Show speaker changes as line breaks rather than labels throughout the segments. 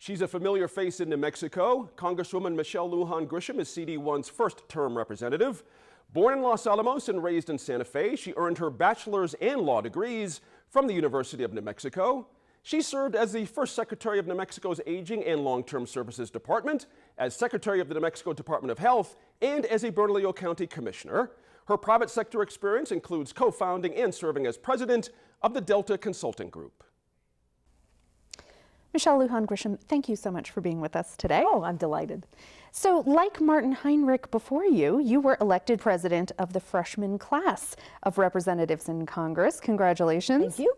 She's a familiar face in New Mexico. Congresswoman Michelle Lujan Grisham is CD1's first-term representative. Born in Los Alamos and raised in Santa Fe, she earned her bachelor's and law degrees from the University of New Mexico. She served as the first Secretary of New Mexico's Aging and Long-Term Services Department, as Secretary of the New Mexico Department of Health, and as a Bernalillo County Commissioner. Her private sector experience includes co-founding and serving as president of the Delta Consulting Group.
Michelle Lujan Grisham, thank you so much for being with us today.
Oh, I'm delighted.
So, like Martin Heinrich before you were elected president of the freshman class of representatives in Congress. Congratulations.
Thank you.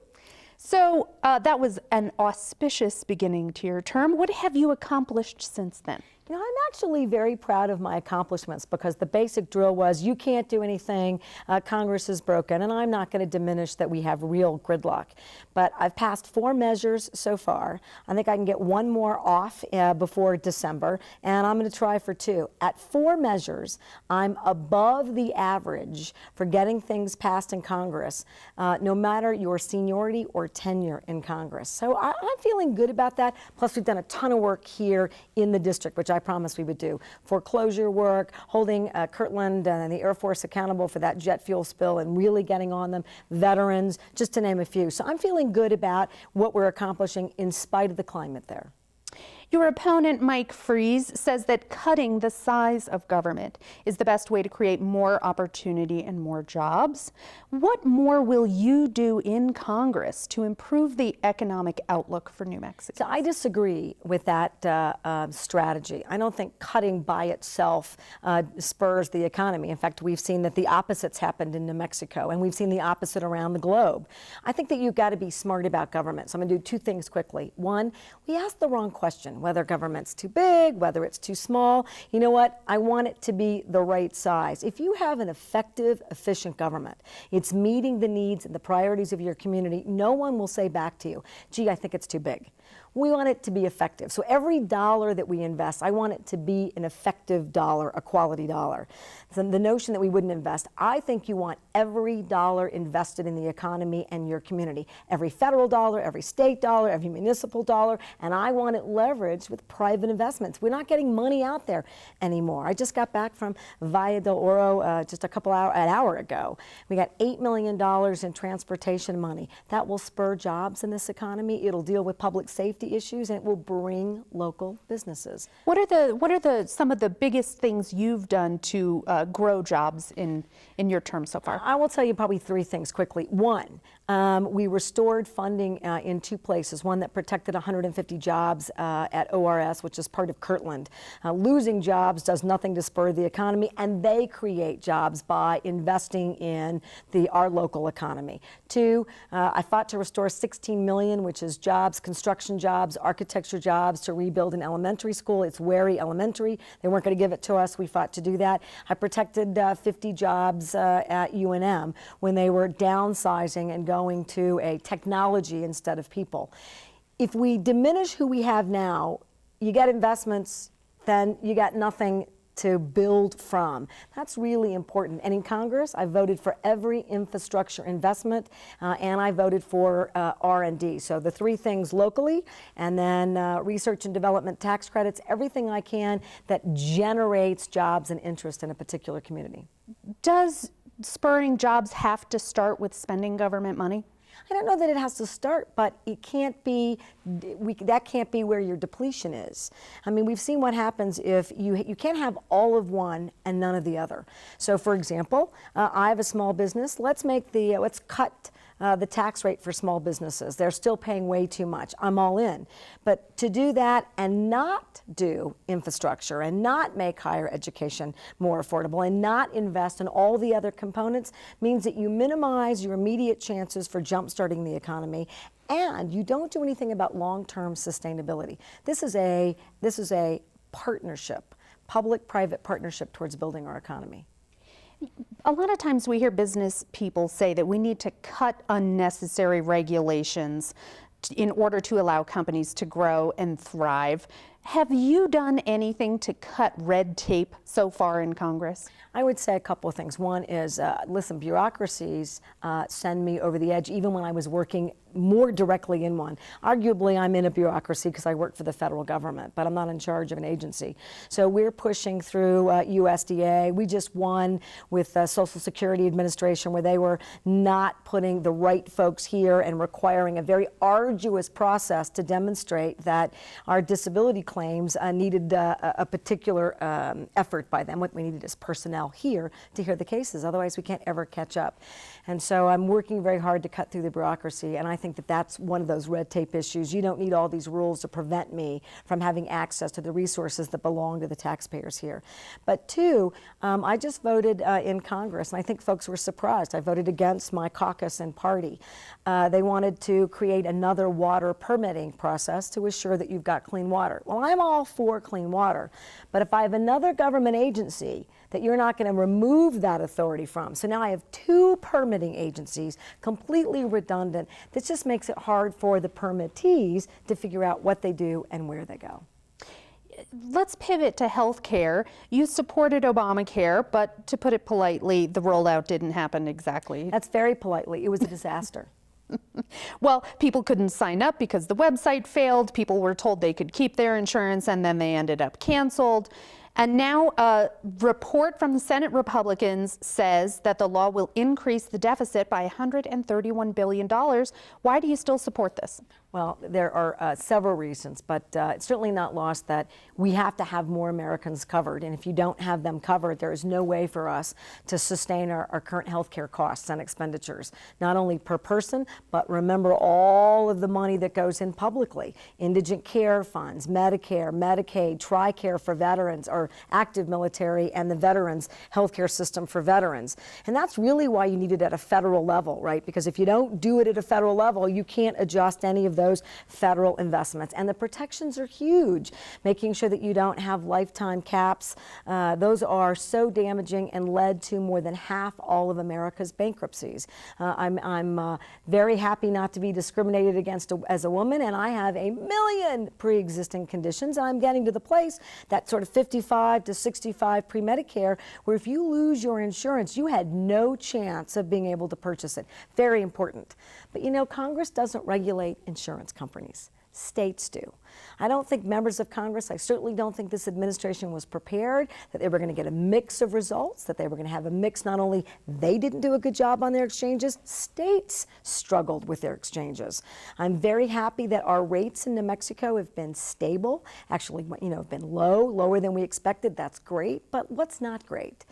So, that was an auspicious beginning to your term. What have you accomplished since then?
You know, I'm actually very proud of my accomplishments because the basic drill was you can't do anything, Congress is broken, and I'm not going to diminish that we have real gridlock. But I've passed 4 measures so far. I think I can get 1 more off before December, and I'm going to try for 2. At 4 measures, I'm above the average for getting things passed in Congress, no matter your seniority or tenure in Congress. So I'm feeling good about that. Plus, we've done a ton of work here in the district, which I promised we would do. Foreclosure work, holding Kirtland and the Air Force accountable for that jet fuel spill and really getting on them, veterans, just to name a few. So I'm feeling good about what we're accomplishing in spite of the climate there.
Your opponent, Mike Freeze, says that cutting the size of government is the best way to create more opportunity and more jobs. What more will you do in Congress to improve the economic outlook for New Mexico?
So I disagree with that strategy. I don't think cutting by itself spurs the economy. In fact, we've seen that the opposite's happened in New Mexico, and we've seen the opposite around the globe. I think that you've got to be smart about government. So I'm going to do 2 things quickly. One, we asked the wrong question. Whether government's too big, whether it's too small. You know what? I want it to be the right size. If you have an effective, efficient government, it's meeting the needs and the priorities of your community, no one will say back to you, gee, I think it's too big. We want it to be effective. So every dollar that we invest, I want it to be an effective dollar, a quality dollar. So the notion that we wouldn't invest, I think you want every dollar invested in the economy and your community. Every federal dollar, every state dollar, every municipal dollar, and I want it leveraged with private investments. We're not getting money out there anymore. I just got back from Valle del Oro just an hour ago. We got $8 million in transportation money. That will spur jobs in this economy. It'll deal with public safety issues, and it will bring local businesses.
What are some of the biggest things you've done to grow jobs in your term so far?
I will tell you probably 3 things quickly. One, we restored funding in 2 places. One that protected 150 jobs at ORS, which is part of Kirtland. Losing jobs does nothing to spur the economy, and they create jobs by investing in our local economy. 2, I fought to restore $16 million, which is jobs, construction jobs, architecture jobs, to rebuild an elementary school. It's Wary Elementary. They weren't going to give it to us. We fought to do that. I protected 50 jobs at UNM when they were downsizing and going to a technology instead of people. If we diminish who we have now, you get investments, then you got nothing to build from. That's really important. And in Congress, I voted for every infrastructure investment, and I voted for R&D. So the 3 things locally, and then research and development tax credits, everything I can that generates jobs and interest in a particular community.
Does spurring jobs have to start with spending government money?
I don't know that it has to start, but it can't be, that can't be where your depletion is. I mean, we've seen what happens if you can't have all of one and none of the other. So for example, I have a small business. Let's cut the tax rate for small businesses. They're still paying way too much. I'm all in. But to do that and not do infrastructure and not make higher education more affordable and not invest in all the other components means that you minimize your immediate chances for jumpstarting the economy, and you don't do anything about long-term sustainability. This is a partnership, public-private partnership towards building our economy.
A lot of times we hear business people say that we need to cut unnecessary regulations in order to allow companies to grow and thrive. Have you done anything to cut red tape so far in Congress?
I would say a couple of things. One is, listen, bureaucracies send me over the edge, even when I was working more directly in one. Arguably, I'm in a bureaucracy because I work for the federal government, but I'm not in charge of an agency. So we're pushing through USDA. We just won with Social Security Administration, where they were not putting the right folks here and requiring a very arduous process to demonstrate that our disability claims needed a particular effort by them. What we needed is personnel here to hear the cases. Otherwise, we can't ever catch up. And so I'm working very hard to cut through the bureaucracy, and I think that that's one of those red tape issues. You don't need all these rules to prevent me from having access to the resources that belong to the taxpayers here. But two, I just voted in Congress, and I think folks were surprised. I voted against my caucus and party. They wanted to create another water permitting process to assure that you've got clean water. Well, I'm all for clean water, but if I have another government agency that you're not going to remove that authority from. So now I have two permitting agencies, completely redundant. This just makes it hard for the permittees to figure out what they do and where they go.
Let's pivot to health care. You supported Obamacare, but to put it politely, the rollout didn't happen exactly.
That's very politely. It was a disaster.
Well, people couldn't sign up because the website failed. People were told they could keep their insurance, and then they ended up canceled. And now a report from the Senate Republicans says that the law will increase the deficit by $131 billion. Why do you still support this?
Well, there are several reasons, but it's certainly not lost that we have to have more Americans covered. And if you don't have them covered, there is no way for us to sustain our current health care costs and expenditures, not only per person, but remember all of the money that goes in publicly. Indigent care funds, Medicare, Medicaid, TRICARE for veterans, or active military, and the veterans health care system for veterans. And that's really why you need it at a federal level, right? Because if you don't do it at a federal level, you can't adjust any of those federal investments. And the protections are huge, making sure that you don't have lifetime caps. Those are so damaging and led to more than half all of America's bankruptcies. I'm very happy not to be discriminated against as a woman, and I have a million pre-existing conditions. And I'm getting to the place, that sort of 55 to 65 pre-Medicare, where if you lose your insurance, you had no chance of being able to purchase it. Very important. But you know, Congress doesn't regulate insurance companies. States do. I don't think members of Congress, I certainly don't think this administration was prepared that they were going to get a mix of results, that they were going to have a mix, not only they didn't do a good job on their exchanges, states struggled with their exchanges. I'm very happy that our rates in New Mexico have been stable, actually, have been lower than we expected. That's great, but what's not great?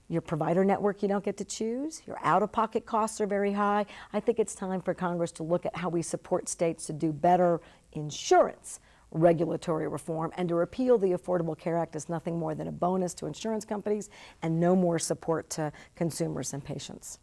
Your provider network you don't get to choose. Your out-of-pocket costs are very high. I think it's time for Congress to look at how we support states to do better insurance regulatory reform, and to repeal the Affordable Care Act as nothing more than a bonus to insurance companies and no more support to consumers and patients.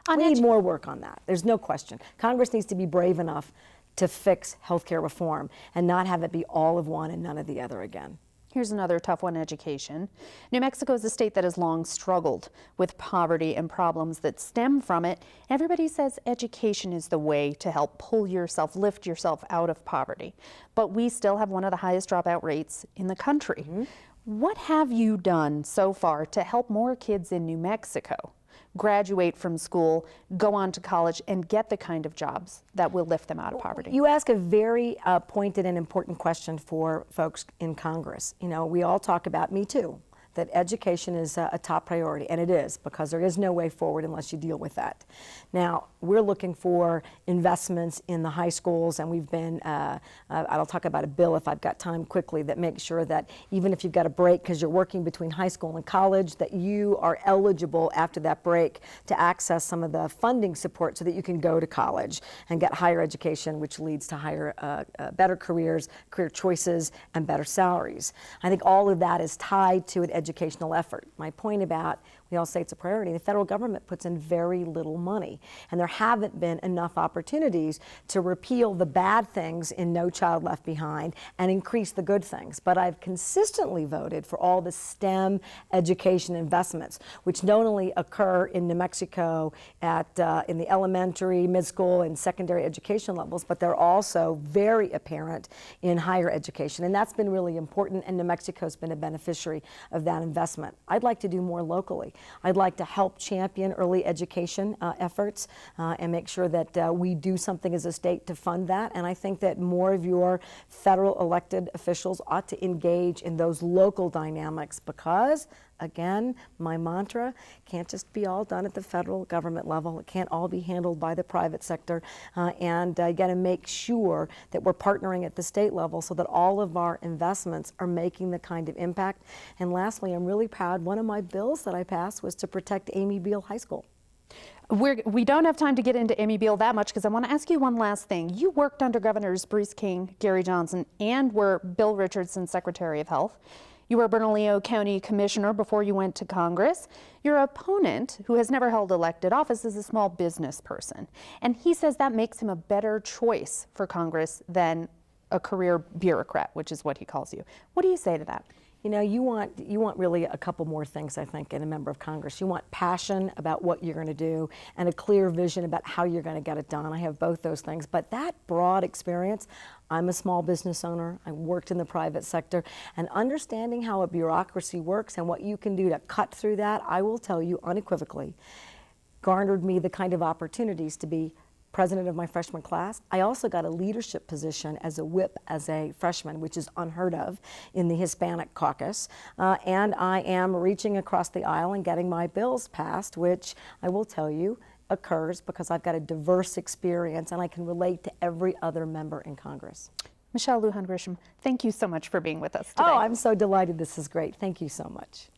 We need more work on that. There's no question. Congress needs to be brave enough to fix healthcare reform and not have it be all of one and none of the other again.
Here's another tough one, education. New Mexico is a state that has long struggled with poverty and problems that stem from it. Everybody says education is the way to help lift yourself out of poverty. But we still have one of the highest dropout rates in the country. Mm-hmm. What have you done so far to help more kids in New Mexico graduate from school, go on to college, and get the kind of jobs that will lift them out of poverty?
You ask a very pointed and important question for folks in Congress. You know, we all talk about, me too, that education is a top priority, and it is, because there is no way forward unless you deal with that. Now, we're looking for investments in the high schools, and we've been, I'll talk about a bill if I've got time quickly, that makes sure that even if you've got a break because you're working between high school and college, that you are eligible after that break to access some of the funding support so that you can go to college and get higher education, which leads to higher, better careers, career choices, and better salaries. I think all of that is tied to an educational effort. My point about they all say it's a priority. The federal government puts in very little money, and there haven't been enough opportunities to repeal the bad things in No Child Left Behind and increase the good things. But I've consistently voted for all the STEM education investments, which not only occur in New Mexico in the elementary, mid-school, and secondary education levels, but they're also very apparent in higher education. And that's been really important, and New Mexico's been a beneficiary of that investment. I'd like to do more locally. I'd like to help champion early education efforts and make sure that we do something as a state to fund that. And I think that more of your federal elected officials ought to engage in those local dynamics because, again, my mantra can't just be all done at the federal government level. It can't all be handled by the private sector. And you got to make sure that we're partnering at the state level so that all of our investments are making the kind of impact. And lastly, I'm really proud, one of my bills that I passed was to protect Amy Beale High School.
We don't have time to get into Amy Beale that much because I want to ask you one last thing. You worked under Governors Bruce King, Gary Johnson, and were Bill Richardson Secretary of Health. You were Bernalillo County Commissioner before you went to Congress. Your opponent, who has never held elected office, is a small business person. And he says that makes him a better choice for Congress than a career bureaucrat, which is what he calls you. What do you say to that?
You know, you want really a couple more things, I think, in a member of Congress. You want passion about what you're going to do and a clear vision about how you're going to get it done. I have both those things. But that broad experience, I'm a small business owner. I worked in the private sector. And understanding how a bureaucracy works and what you can do to cut through that, I will tell you unequivocally, garnered me the kind of opportunities to be president of my freshman class. I also got a leadership position as a whip as a freshman, which is unheard of in the Hispanic caucus. And I am reaching across the aisle and getting my bills passed, which I will tell you occurs because I've got a diverse experience and I can relate to every other member in Congress.
Michelle Lujan Grisham, thank you so much for being with us today.
Oh, I'm so delighted. This is great. Thank you so much.